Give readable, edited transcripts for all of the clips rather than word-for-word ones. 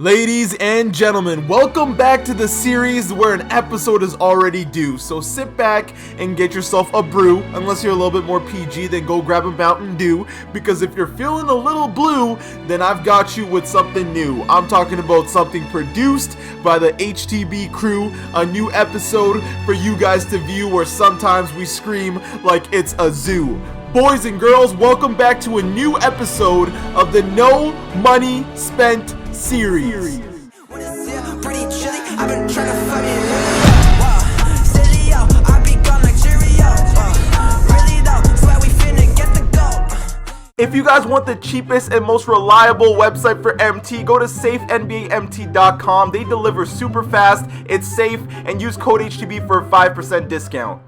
Ladies and gentlemen, welcome back to the series where an episode is already due. So sit back and get yourself a brew. Unless you're a little bit more PG, then go grab a Mountain Dew. Because if you're feeling a little blue, then I've got you with something new. I'm talking about something produced by the HTB crew. A new episode for you guys to view where sometimes we scream like it's a zoo. Boys and girls, welcome back to a new episode of the No Money Spent series. If you guys want the cheapest and most reliable website for MT, go to safenbamt.com. They deliver super fast, it's safe, and use code HTB for a 5% discount.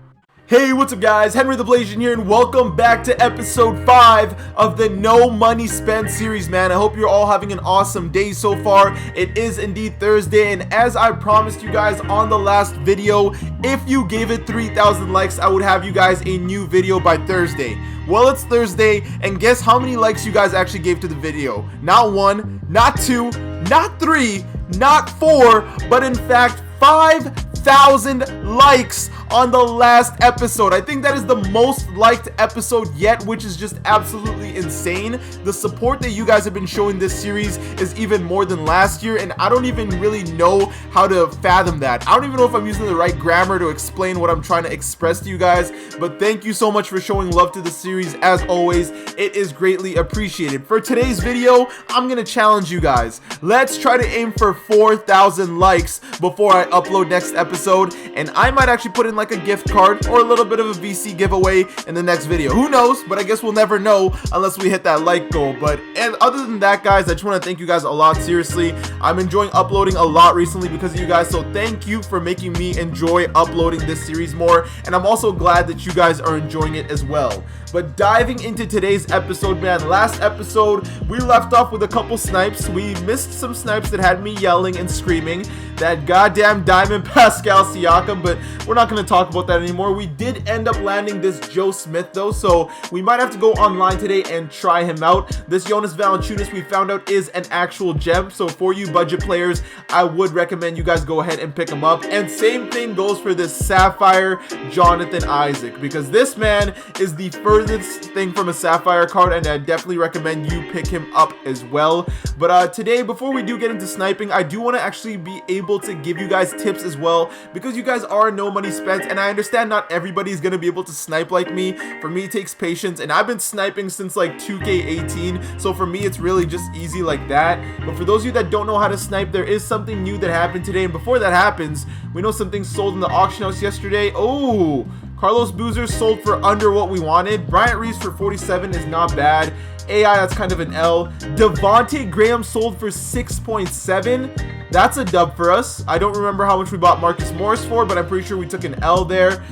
Hey, what's up guys, Henry the Blasian here, and welcome back to episode 5 of the No Money Spent series, man. I hope you're all having an awesome day so far. It is indeed Thursday, and as I promised you guys on the last video, if you gave it 3,000 likes, I would have you guys a new video by Thursday. Well, it's Thursday, and guess how many likes you guys actually gave to the video? Not 1, not 2, not 3, not 4, but in fact 5,000 likes on the last episode. I think that is the most liked episode yet, which is just absolutely insane. The support that you guys have been showing this series is even more than last year, and I don't even really know how to fathom that. I don't even know if I'm using the right grammar to explain what I'm trying to express to you guys, but thank you so much for showing love to the series. As always, it is greatly appreciated. For today's video, I'm gonna challenge you guys. Let's try to aim for 4,000 likes before I upload next episode, and I might actually put in like a gift card or a little bit of a VC giveaway in the next video. Who knows, but I guess we'll never know unless we hit that like goal. But and other than that, guys, I just want to thank you guys a lot. Seriously, I'm enjoying uploading a lot recently because of you guys, so thank you for making me enjoy uploading this series more, and I'm also glad that you guys are enjoying it as well. But diving into today's episode, man, last episode we left off with a couple snipes. We missed some snipes that had me yelling and screaming that goddamn diamond Pascal Siakam, but we're not going to talk about that anymore. We did end up landing this Joe Smith though, so we might have to go online today and try him out. This Jonas Valanciunas we found out is an actual gem, so for you budget players, I would recommend you guys go ahead and pick him up. And same thing goes for this Sapphire Jonathan Isaac, because this man is the furthest thing from a Sapphire card, and I definitely recommend you pick him up as well. But today, before we do get into sniping, I do want to actually be able to give you guys tips as well, because you guys are no money spent, and I understand not everybody's gonna be able to snipe like me. For me, it takes patience, and I've been sniping since like 2k18, so for me it's really just easy like that. But for those of you that don't know how to snipe, there is something new that happened today, and before that happens, we know something sold in the auction house yesterday. Oh, Carlos Boozer sold for under what we wanted. Bryant Reeves for 47 is not bad. AI, that's kind of an L. Devontae Graham sold for 6.7. That's a dub for us. I don't remember how much we bought Marcus Morris for, but I'm pretty sure we took an L there.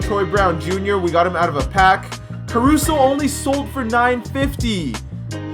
Troy Brown Jr., we got him out of a pack. Caruso only sold for 950.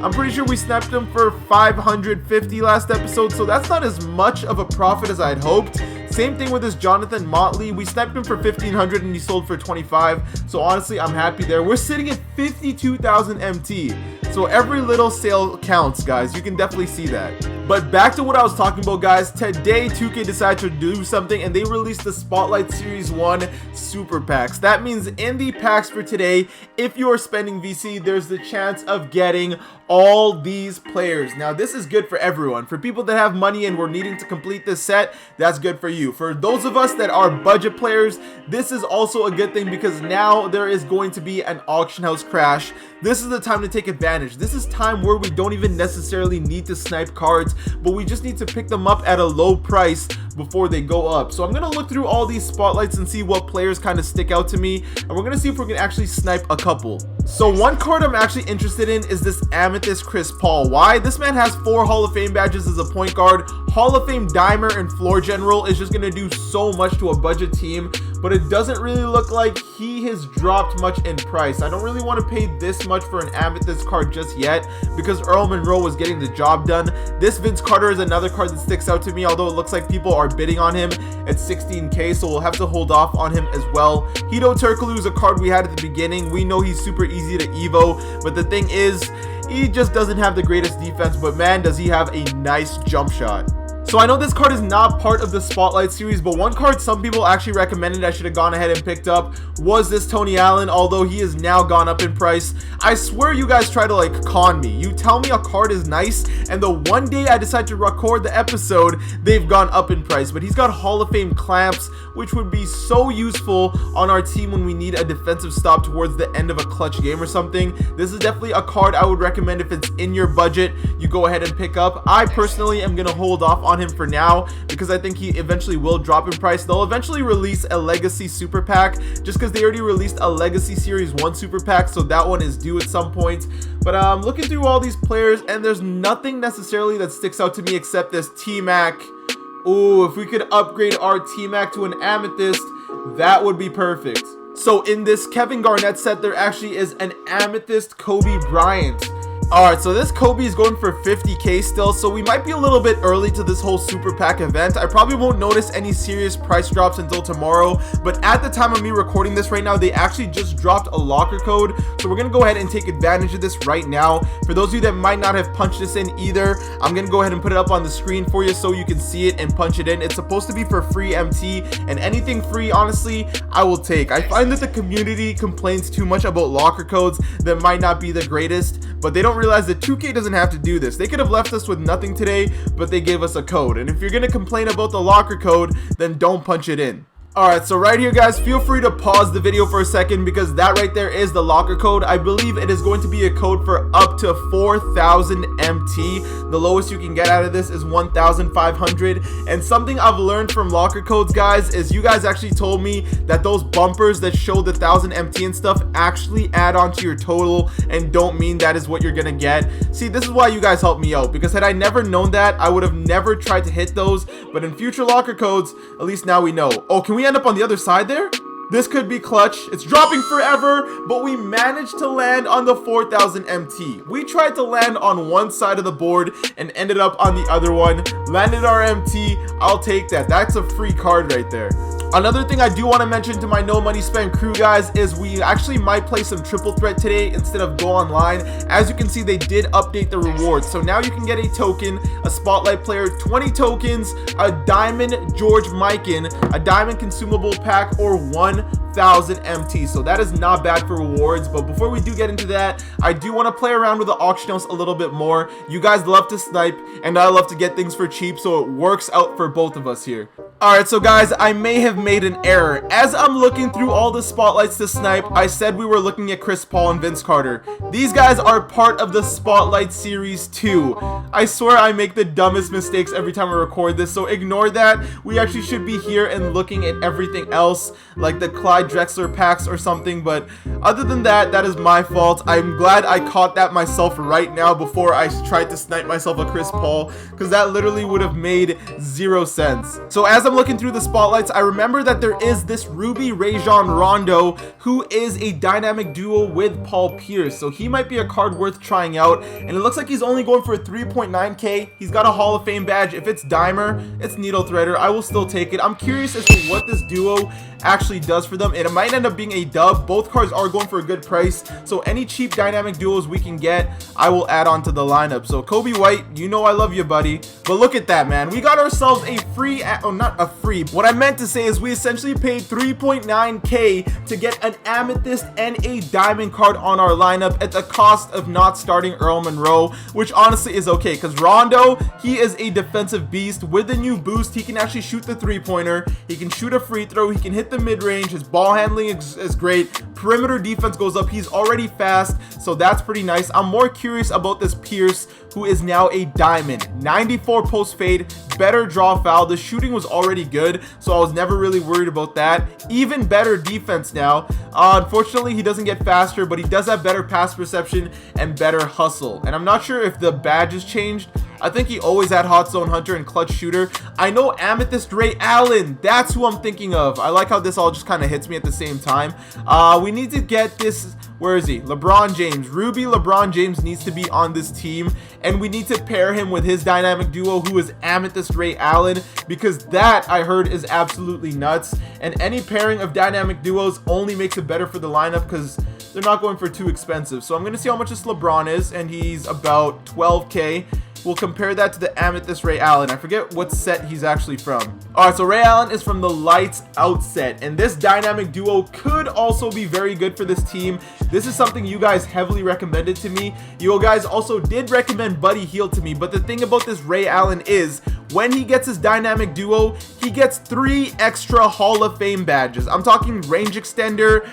I'm pretty sure we snapped him for 550 last episode, so that's not as much of a profit as I'd hoped. Same thing with this Jonathan Motley. We sniped him for 1,500 and he sold for 25. So honestly, I'm happy there. We're sitting at 52,000 MT. So every little sale counts, guys. You can definitely see that. But back to what I was talking about, guys. Today, 2K decided to do something, and they released the Spotlight Series 1 Super Packs. That means in the packs for today, if you are spending VC, there's the chance of getting all these players. Now, this is good for everyone. For people that have money and were needing to complete this set, that's good for you. For those of us that are budget players, this is also a good thing because now there is going to be an auction house crash. This is the time to take advantage. This is time where we don't even necessarily need to snipe cards, but we just need to pick them up at a low price before they go up. So I'm going to look through all these spotlights and see what players kind of stick out to me, and we're going to see if we can actually snipe a couple. So one card I'm actually interested in is this Amethyst Chris Paul. Why? This man has 4 Hall of Fame badges as a point guard. Hall of Fame dimer and floor general is just going to do so much to a budget team, but it doesn't really look like he has dropped much in price. I don't really want to pay this much for an Amethyst card just yet because Earl Monroe was getting the job done. This Vince Carter is another card that sticks out to me, although it looks like people are bidding on him at 16K, so we'll have to hold off on him as well. Hedo Turkoglu is a card we had at the beginning. We know he's super easy to evo, but the thing is, He just doesn't have the greatest defense, but man, does he have a nice jump shot. So I know this card is not part of the Spotlight series, but one card some people actually recommended I should have gone ahead and picked up was this Tony Allen, although he has now gone up in price. I swear you guys try to like con me. You tell me a card is nice, and the one day I decide to record the episode, they've gone up in price. But he's got Hall of Fame clamps, which would be so useful on our team when we need a defensive stop towards the end of a clutch game or something. This is definitely a card I would recommend if it's in your budget, you go ahead and pick up. I personally am going to hold off on him for now because I think he eventually will drop in price. They'll eventually release a Legacy Super Pack just because they already released a Legacy Series 1 Super Pack, so that one is due at some point. But I'm looking through all these players and there's nothing necessarily that sticks out to me except this T-Mac. Ooh, if we could upgrade our T-Mac to an Amethyst, that would be perfect. So in this Kevin Garnett set, there actually is an Amethyst Kobe Bryant. Alright, so this Kobe is going for 50k still, so we might be a little bit early to this whole super pack event. I probably won't notice any serious price drops until tomorrow, but at the time of me recording this right now, they actually just dropped a locker code, so we're gonna go ahead and take advantage of this right now. For those of you that might not have punched this in either, I'm gonna go ahead and put it up on the screen for you so you can see it and punch it in. It's supposed to be for free MT, and anything free, honestly, I will take. I find that the community complains too much about locker codes that might not be the greatest, but they don't realize that 2K doesn't have to do this. They could have left us with nothing today, but they gave us a code. And if you're gonna complain about the locker code, then don't punch it in. Alright, so right here guys, feel free to pause the video for a second because that right there is the locker code. I believe it is going to be a code for up to 4,000 MT. The lowest you can get out of this is 1,500. And something I've learned from locker codes, guys, is you guys actually told me that those bumpers that show the 1,000 MT and stuff actually add on to your total and don't mean that is what you're gonna get. See, this is why you guys helped me out, because had I never known that, I would have never tried to hit those. But in future locker codes, at least now we know. Oh, can we end up on the other side there? This could be clutch. It's dropping forever, but we managed to land on the 4,000 MT. We tried to land on one side of the board and ended up on the other one. Landed our MT. I'll take that. That's a free card right there. Another thing I do want to mention to my no money spent crew, guys, is we actually might play some triple threat today instead of go online. As you can see, they did update the rewards, so now you can get a token, a spotlight player, 20 tokens, a diamond George Mikan, a diamond consumable pack, or 1,000 MT. So that is not bad for rewards. But before we do get into that, I do want to play around with the auction house a little bit more. You guys love to snipe and I love to get things for cheap, so it works out for both of us here. Alright, so guys, I may have made an error. As I'm looking through all the spotlights to snipe, I said we were looking at Chris Paul and Vince Carter. These guys are part of the Spotlight Series 2. I swear I make the dumbest mistakes every time I record this, so ignore that. We actually should be here and looking at everything else, like the Clyde Drexler packs or something, but other than that, that is my fault. I'm glad I caught that myself right now before I tried to snipe myself a Chris Paul, because that literally would have made 0 sense. So as I'm looking through the spotlights, I remember that there is this Ruby Rajon Rondo who is a dynamic duo with Paul Pierce, so he might be a card worth trying out. And it looks like he's only going for 3.9k. He's got a Hall of Fame badge. If it's Dimer, it's Needle Threader, I will still take it. I'm curious as to what this duo actually does for them. It might end up being a dub. Both cards are going for a good price, so any cheap dynamic duos we can get, I will add on to the lineup. So Kobe White, you know I love you, buddy. But look at that, man. We got ourselves a free, oh, not a free. What I meant to say is we essentially paid 3.9k to get an Amethyst and a Diamond card on our lineup at the cost of not starting Earl Monroe, which honestly is okay, because Rondo, he is a defensive beast. With the new boost, he can actually shoot the three-pointer, he can shoot a free throw, he can hit the mid-range, his ball handling is great, perimeter defense goes up, he's already fast, so that's pretty nice. I'm more curious about this Pierce, who is now a Diamond. 94 post fade, better draw foul. The shooting was already good, so I was never really worried about that. Even better defense now. Unfortunately, he doesn't get faster, but he does have better pass perception and better hustle. And I'm not sure if the badges changed. I think he always had Hot Zone Hunter and Clutch Shooter. I know Amethyst Ray Allen. That's who I'm thinking of. I like how this all just kind of hits me at the same time. We need to get this. Where is he? LeBron James. Ruby LeBron James needs to be on this team, and we need to pair him with his dynamic duo, who is Amethyst Ray Allen, because that, I heard, is absolutely nuts. And any pairing of dynamic duos only makes it better for the lineup, because they're not going for too expensive. So I'm going to see how much this LeBron is, and he's about 12K. We'll compare that to the Amethyst Ray Allen. I forget what set he's actually from. Alright, so Ray Allen is from the Lights Out set, and this dynamic duo could also be very good for this team. This is something you guys heavily recommended to me. You guys also did recommend Buddy Hield to me, but the thing about this Ray Allen is, when he gets his dynamic duo, he gets 3 extra Hall of Fame badges. I'm talking range extender,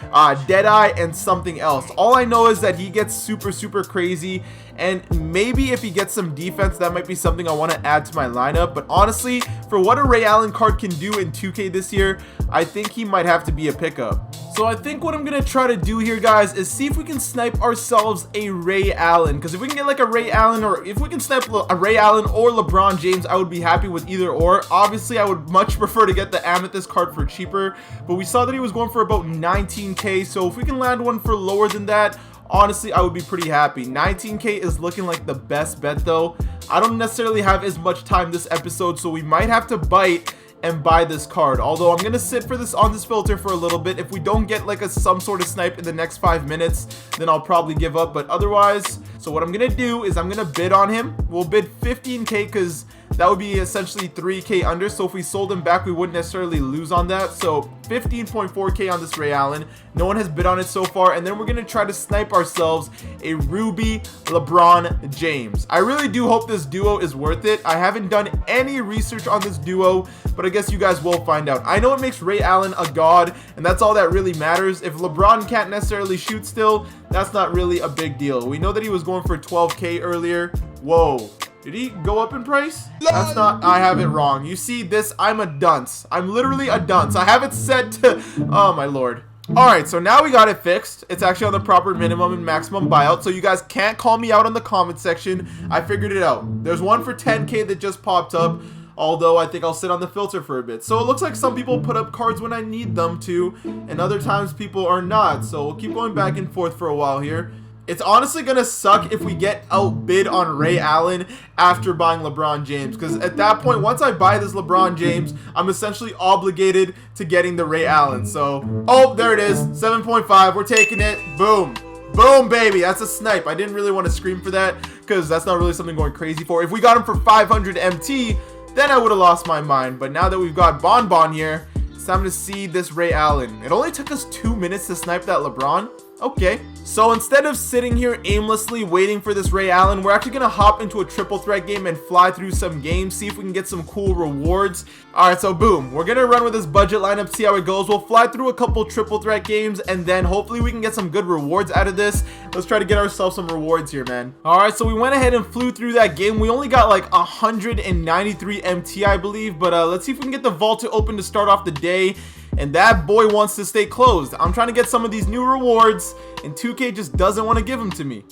Deadeye, and something else. All I know is that he gets super crazy, and maybe if he gets some defense, that might be something I want to add to my lineup. But honestly, for what a Ray Allen card can do in 2K this year, I think he might have to be a pickup. So I think what I'm going to try to do here, guys, is see if we can snipe ourselves a Ray Allen. Because if we can get like a Ray Allen, or if we can snipe a Ray Allen or LeBron James, I would be happy with either or. Obviously, I would much prefer to get the Amethyst card for cheaper, but we saw that he was going for about 19K. So if we can land one for lower than that, honestly, I would be pretty happy. 19K is looking like the best bet though. I don't necessarily have as much time this episode, so we might have to bite and buy this card. Although I'm gonna sit for this on this filter for a little bit. If we don't get like some sort of snipe in the next 5 minutes, then I'll probably give up. But otherwise, so what I'm gonna do is I'm gonna bid on him. We'll bid 15K because that would be essentially 3K under. So if we sold him back, we wouldn't necessarily lose on that. So 15.4K on this Ray Allen. No one has bid on it so far. And then we're gonna try to snipe ourselves a Ruby LeBron James. I really do hope this duo is worth it. I haven't done any research on this duo, but I guess you guys will find out. I know it makes Ray Allen a god, and that's all that really matters. If LeBron can't necessarily shoot still, that's not really a big deal. We know that he was going for 12K earlier. Whoa. Did he go up in price? That's not, I have it wrong. You see this, I'm a dunce. I'm literally a dunce. I have it set to, oh my lord. Alright, so now we got it fixed. It's actually on the proper minimum and maximum buyout, so you guys can't call me out on the comment section. I figured it out. There's one for 10K that just popped up, although I think I'll sit on the filter for a bit. So it looks like some people put up cards when I need them to, and other times people are not. So we'll keep going back and forth for a while here. It's honestly gonna suck if we get outbid on Ray Allen after buying LeBron James, because at that point, once I buy this LeBron James, I'm essentially obligated to getting the Ray Allen. So, oh, there it is, 7.5, we're taking it, boom. Boom, baby, that's a snipe. I didn't really want to scream for that, because that's not really something going crazy for. If we got him for 500 MT, then I would have lost my mind. But now that we've got Bonbon here, it's time to see this Ray Allen. It only took us 2 minutes to snipe that LeBron. Okay, so instead of sitting here aimlessly waiting for this Ray Allen, we're actually gonna hop into a triple threat game and fly through some games, see if we can get some cool rewards. Alright, so boom, we're gonna run with this budget lineup, see how it goes. We'll fly through a couple triple threat games, and then hopefully we can get some good rewards out of this. Let's try to get ourselves some rewards here, man. Alright, so we went ahead and flew through that game. We only got like 193 MT, I believe, but let's see if we can get the vault to open to start off the day. And that boy wants to stay closed. I'm trying to get some of these new rewards, and 2K just doesn't want to give them to me.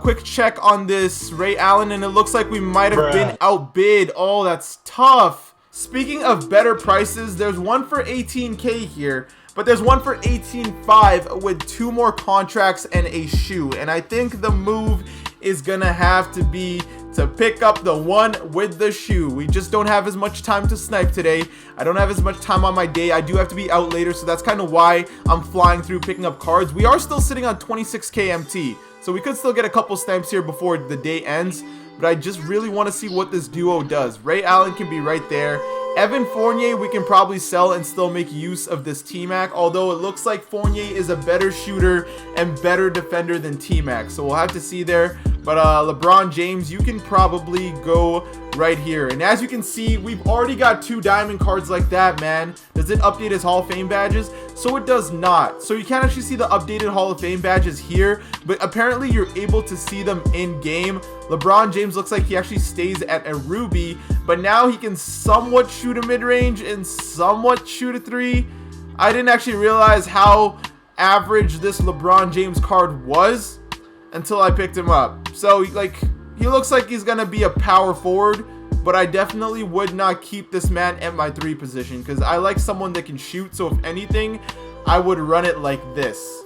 Quick check on this Ray Allen, and it looks like we might have been outbid. Oh, that's tough. Speaking of better prices, there's one for 18K here, but there's one for 18.5 with 2 more contracts and a shoe. And I think the move is gonna have to be to pick up the one with the shoe. We just don't have as much time to snipe today. I don't have as much time on my day. I do have to be out later, so that's kind of why I'm flying through picking up cards. We are still sitting on 26K MT, so we could still get a couple snipes here before the day ends, but I just really want to see what this duo does. Ray Allen can be right there. Evan Fournier we can probably sell and still make use of this T-Mac, although it looks like Fournier is a better shooter and better defender than T-Mac, so we'll have to see there. But LeBron James, you can probably go right here. And as you can see, we've already got 2 diamond cards like that, man. Does it update his Hall of Fame badges? So it does not. So you can't actually see the updated Hall of Fame badges here, but apparently you're able to see them in game. LeBron James looks like he actually stays at a Ruby, but now he can somewhat shoot a mid-range and somewhat shoot a 3. I didn't actually realize how average this LeBron James card was until I picked him up. So like, he looks like he's gonna be a power forward, but I definitely would not keep this man at my 3 position, because I like someone that can shoot. So if anything, I would run it like this.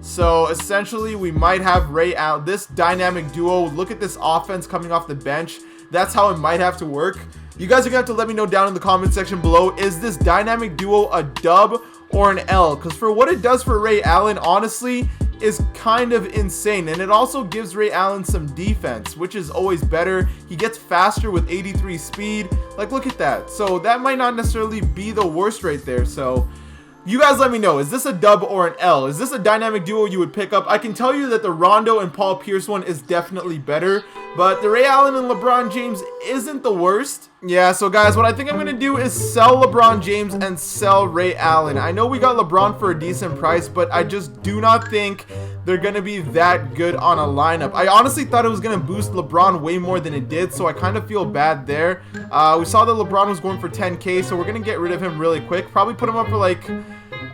So essentially we might have Ray Allen, this dynamic duo. Look at this offense coming off the bench. That's how it might have to work. You guys are gonna have to let me know down in the comment section below, is this dynamic duo a dub or an L? Because for what it does for Ray Allen, honestly, is kind of insane, and it also gives Ray Allen some defense, which is always better. He gets faster with 83 speed. Like, look at that. So that might not necessarily be the worst right there. So you guys let me know, is this a dub or an L? Is this a dynamic duo you would pick up? I can tell you that the Rondo and Paul Pierce one is definitely better, but the Ray Allen and LeBron James isn't the worst. Yeah, so guys, what I think I'm going to do is sell LeBron James and sell Ray Allen. I know we got LeBron for a decent price, but I just do not think they're going to be that good on a lineup. I honestly thought it was going to boost LeBron way more than it did, so I kind of feel bad there. We saw that LeBron was going for 10K, so we're going to get rid of him really quick. Probably put him up for like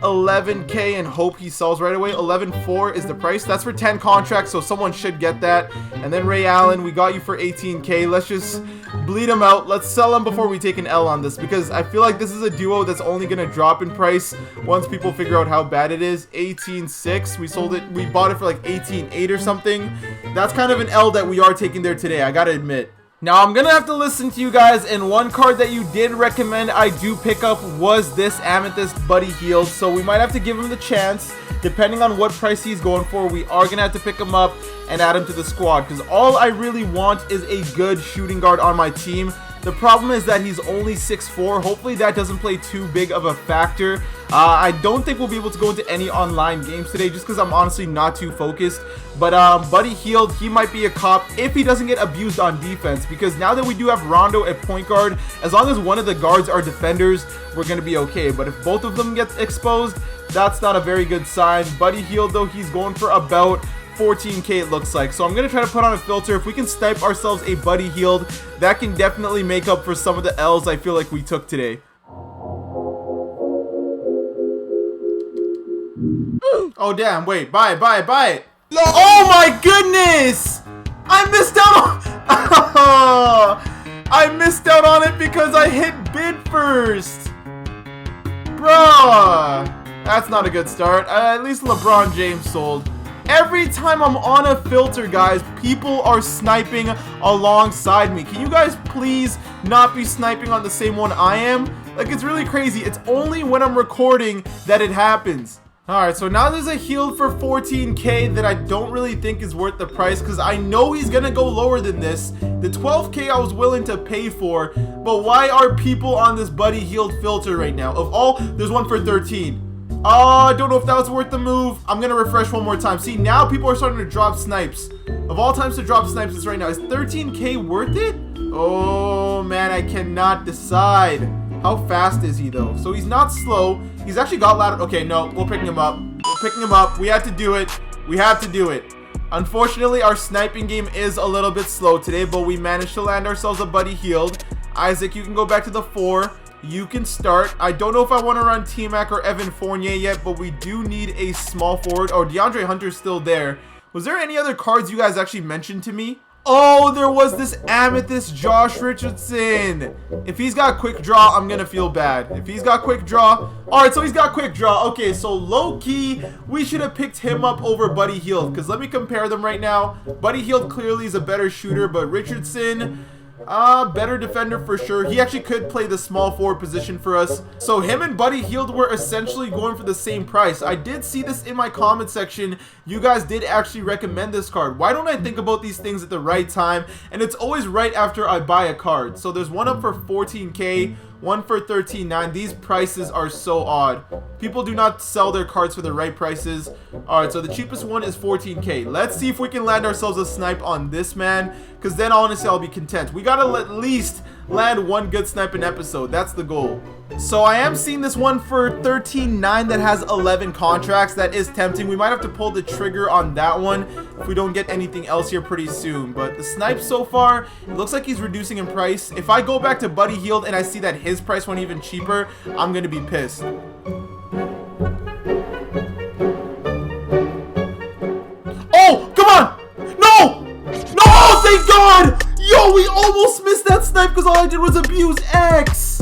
11K and hope he sells right away. 11.4 is the price. That's for 10 contracts, so someone should get that. And then Ray Allen, we got you for 18K. Let's just bleed him out. Let's sell him before we take an L on this, because I feel like this is a duo that's only going to drop in price once people figure out how bad it is. 18.6. We sold it. We bought it for like 18.8 or something. That's kind of an L that we are taking there today, I gotta admit. Now, I'm going to have to listen to you guys, and one card that you did recommend I do pick up was this Amethyst Buddy Hield, so we might have to give him the chance. Depending on what price he's going for, we are going to have to pick him up and add him to the squad, because all I really want is a good shooting guard on my team. The problem is that he's only 6'4". Hopefully that doesn't play too big of a factor. I don't think we'll be able to go into any online games today, just because I'm honestly not too focused. But Buddy Hield, he might be a cop if he doesn't get abused on defense, because now that we do have Rondo at point guard, as long as one of the guards are defenders, we're going to be okay. But if both of them get exposed, that's not a very good sign. Buddy Hield, though, he's going for about 14K it looks like, so I'm gonna try to put on a filter. If we can snipe ourselves a Buddy Hield, that can definitely make up for some of the L's I feel like we took today. Oh damn, wait, buy it. Oh my goodness, I missed out on I missed out on it because I hit bid first, bruh. That's not a good start. At least LeBron James sold. Every time I'm on a filter, guys, people are sniping alongside me. Can you guys please not be sniping on the same one I am? Like, it's really crazy. It's only when I'm recording that it happens. Alright, so now there's a Hield for 14K that I don't really think is worth the price, because I know he's gonna go lower than this. The 12K I was willing to pay for, but why are people on this Buddy Hield filter right now? Of all, there's one for 13. I don't know if that was worth the move. I'm gonna refresh one more time. See, now people are starting to drop snipes. Of all times to drop snipes is right now. Is 13K worth it? Oh man, I cannot decide. How fast is he though? So he's not slow. He's actually got ladder. Okay, no, we're picking him up. We're picking him up. We have to do it. We have to do it. Unfortunately, our sniping game is a little bit slow today, but we managed to land ourselves a Buddy Hield. Isaac, you can go back to the 4. You can start. I don't know if I want to run T-Mac or Evan Fournier yet, but we do need a small forward. Oh, DeAndre Hunter's still there. Was there any other cards you guys actually mentioned to me? Oh, there was this Amethyst Josh Richardson. If he's got quick draw, I'm gonna feel bad. If he's got quick draw. Alright, so he's got quick draw. Okay, so low-key, we should have picked him up over Buddy Hield, because let me compare them right now. Buddy Hield clearly is a better shooter, but Richardson, better defender for sure. He actually could play the small forward position for us. So him and Buddy Hield were essentially going for the same price. I did see this in my comment section. You guys did actually recommend this card. Why don't I think about these things at the right time? And it's always right after I buy a card. So there's one up for 14K, one for 13.9. These prices are so odd. People do not sell their cards for the right prices. Alright, so the cheapest one is 14K. Let's see if we can land ourselves a snipe on this man, because then honestly I'll be content. We gotta at least land one good snipe an episode. That's the goal. So I am seeing this one for 13.9 that has 11 contracts. That is tempting. We might have to pull the trigger on that one if we don't get anything else here pretty soon. But the snipe so far, it looks like he's reducing in price. If I go back to Buddy Hield and I see that his price went even cheaper, I'm gonna be pissed. Oh, come on! No! No, thank God! Yo, we almost missed that snipe because all I did was abuse X.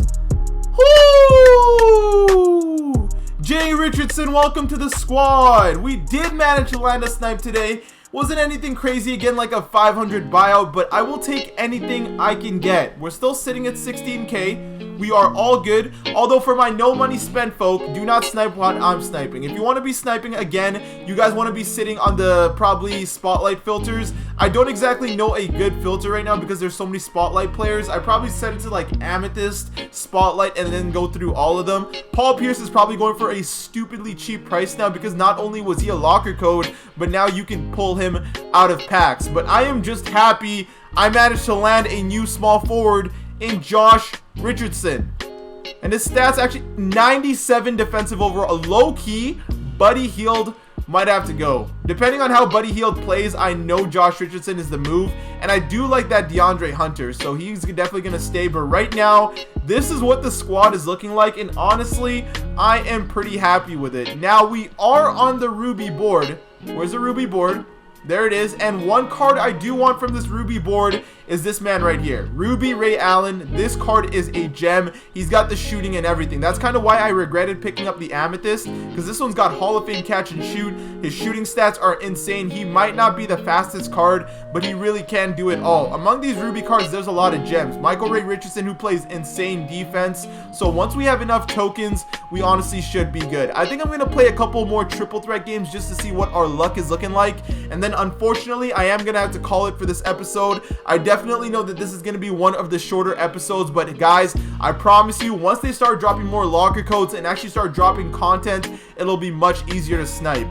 Woo! Jay Richardson, welcome to the squad. We did manage to land a snipe today. Wasn't anything crazy, again, like a 500 buyout, but I will take anything I can get. We're still sitting at 16K. we are all good. Although for my no money spent folk, do not snipe while I'm sniping. If you want to be sniping again, you guys want to be sitting on the probably spotlight filters. I don't exactly know a good filter right now because there's so many spotlight players. I probably set it to like Amethyst, spotlight, and then go through all of them. Paul Pierce is probably going for a stupidly cheap price now because not only was he a locker code, but now you can pull him out of packs. But I am just happy I managed to land a new small forward in Josh Richardson. And his stats actually 97 defensive overall. Low-key, Buddy Hield might have to go. Depending on how Buddy Hield plays, I know Josh Richardson is the move. And I do like that DeAndre Hunter, so he's definitely going to stay. But right now, this is what the squad is looking like. And honestly, I am pretty happy with it. Now, we are on the Ruby board. Where's the Ruby board? There it is. And one card I do want from this Ruby board is this man right here, Ruby Ray Allen. This card is a gem. He's got the shooting and everything. That's kind of why I regretted picking up the Amethyst, because this one's got Hall of Fame catch and shoot. His shooting stats are insane. He might not be the fastest card, but he really can do it all. Among these Ruby cards, there's a lot of gems. Michael Ray Richardson, who plays insane defense. So once we have enough tokens, we honestly should be good. I think I'm going to play a couple more triple threat games just to see what our luck is looking like. And then unfortunately, I am going to have to call it for this episode. I definitely know that this is going to be one of the shorter episodes, but guys, I promise you, once they start dropping more locker codes and actually start dropping content, it'll be much easier to snipe.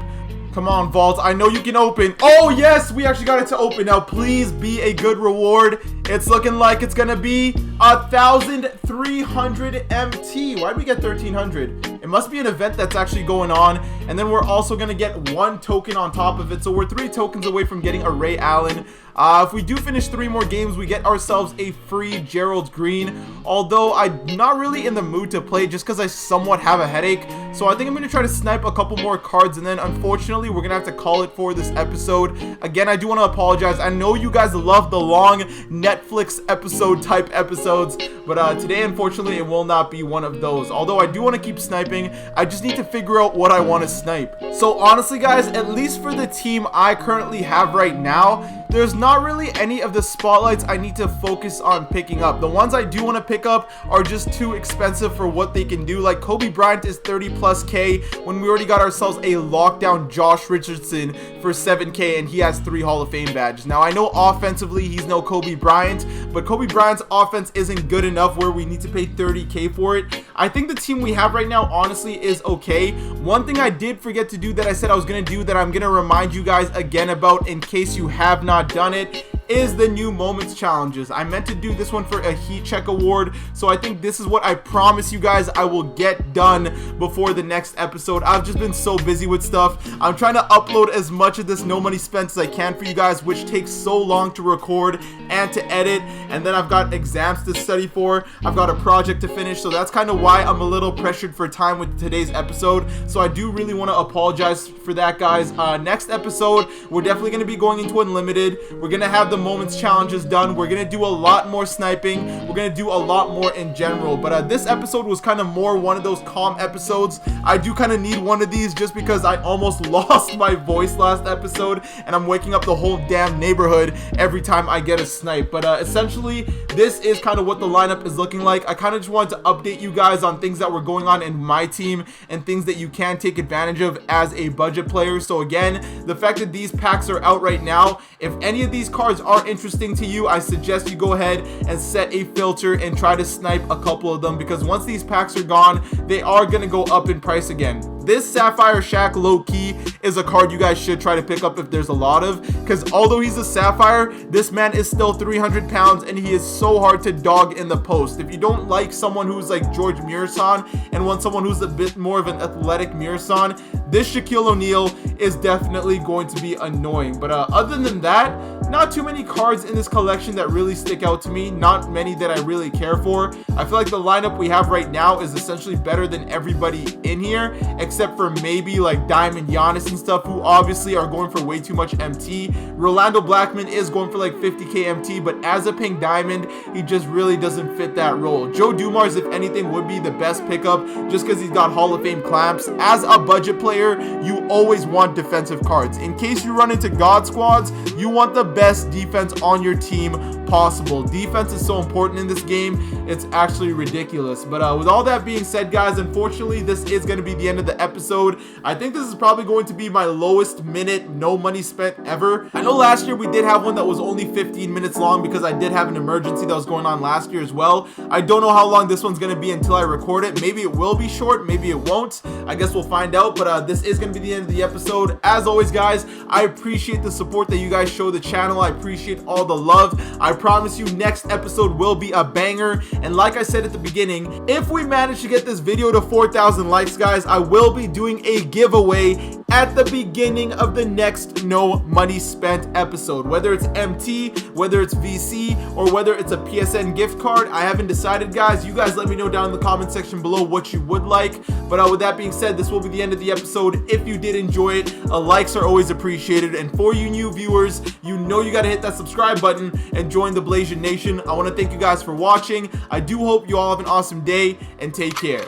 Come on, Vault. I know you can open. Oh, yes, we actually got it to open. Now, please be a good reward. It's looking like it's going to be 1,300 MT. Why did we get 1,300? It must be an event that's actually going on. And then we're also going to get one token on top of it. So we're 3 tokens away from getting a Ray Allen. If we do finish 3 more games, we get ourselves a free Gerald Green. Although I'm not really in the mood to play just because I somewhat have a headache. So I think I'm going to try to snipe a couple more cards. And then unfortunately, we're going to have to call it for this episode. Again, I do want to apologize. I know you guys love the long Netflix episode type episodes. But today, unfortunately, it will not be one of those. Although I do want to keep sniping. I just need to figure out what I want to snipe. So honestly, guys, at least for the team I currently have right now, there's not really any of the spotlights I need to focus on picking up. The ones I do want to pick up are just too expensive for what they can do. Like Kobe Bryant is 30+K when we already got ourselves a lockdown Josh Richardson for 7K and he has 3 Hall of Fame badges. Now I know offensively he's no Kobe Bryant, but Kobe Bryant's offense isn't good enough where we need to pay 30K for it. I think the team we have right now honestly is okay. One thing I did forget to do that I said I was going to do that I'm going to remind you guys again about in case you have not done it is the new moments challenges. I meant to do this one for a heat check award, so I think this is what I promise you guys I will get done before the next episode. I've just been so busy with stuff. I'm trying to upload as much of this no money spent as I can for you guys, which takes so long to record and to edit, and then I've got exams to study for, I've got a project to finish, so that's kind of why I'm a little pressured for time with today's episode. So I do really want to apologize for that, guys. Next episode, we're definitely going to be going into Unlimited. We're going to have the moments challenges done. We're gonna do a lot more sniping. We're gonna do a lot more in general, but this episode was kind of more one of those calm episodes. I do kind of need one of these just because I almost lost my voice last episode and I'm waking up the whole damn neighborhood every time I get a snipe. But essentially this is kind of what the lineup is looking like. I kind of just wanted to update you guys on things that were going on in my team and things that you can take advantage of as a budget player. So again, the fact that these packs are out right now, if any of these cards are interesting to you, I suggest you go ahead and set a filter and try to snipe a couple of them, because once these packs are gone, they are going to go up in price again. This Sapphire Shack low-key is a card you guys should try to pick up if there's a lot of, because although he's a Sapphire, this man is still 300 pounds and he is so hard to dog in the post. If you don't like someone who's like George Mirasan and want someone who's a bit more of an athletic Mirasan, this Shaquille O'Neal is definitely going to be annoying. But other than that, not too many cards in this collection that really stick out to me, not many that I really care for. I feel like the lineup we have right now is essentially better than everybody in here, except for maybe like Diamond Giannis and stuff, who obviously are going for way too much MT. Rolando Blackman is going for like 50k MT, but as a pink diamond, he just really doesn't fit that role. Joe Dumars, if anything, would be the best pickup just because he's got Hall of Fame clamps. As a budget player, you always want defensive cards. In case you run into God squads, you want the best defense on your team impossible. Defense is so important in this game, it's actually ridiculous. But with all that being said, guys, unfortunately, this is going to be the end of the episode. I think this is probably going to be my lowest minute, no money spent ever. I know last year we did have one that was only 15 minutes long because I did have an emergency that was going on last year as well. I don't know how long this one's going to be until I record it. Maybe it will be short, maybe it won't. I guess we'll find out, but this is going to be the end of the episode. As always, guys, I appreciate the support that you guys show the channel. I appreciate all the love. I promise you next episode will be a banger, and like I said at the beginning, if we manage to get this video to 4,000 likes, guys, I will be doing a giveaway at the beginning of the next no money spent episode, whether it's MT, whether it's VC, or whether it's a PSN gift card. I haven't decided, guys. You guys let me know down in the comment section below what you would like. But with that being said, this will be the end of the episode. If you did enjoy it, likes are always appreciated, and for you new viewers, you know you gotta hit that subscribe button and join the Blasian Nation. I want to thank you guys for watching. I do hope you all have an awesome day, and take care.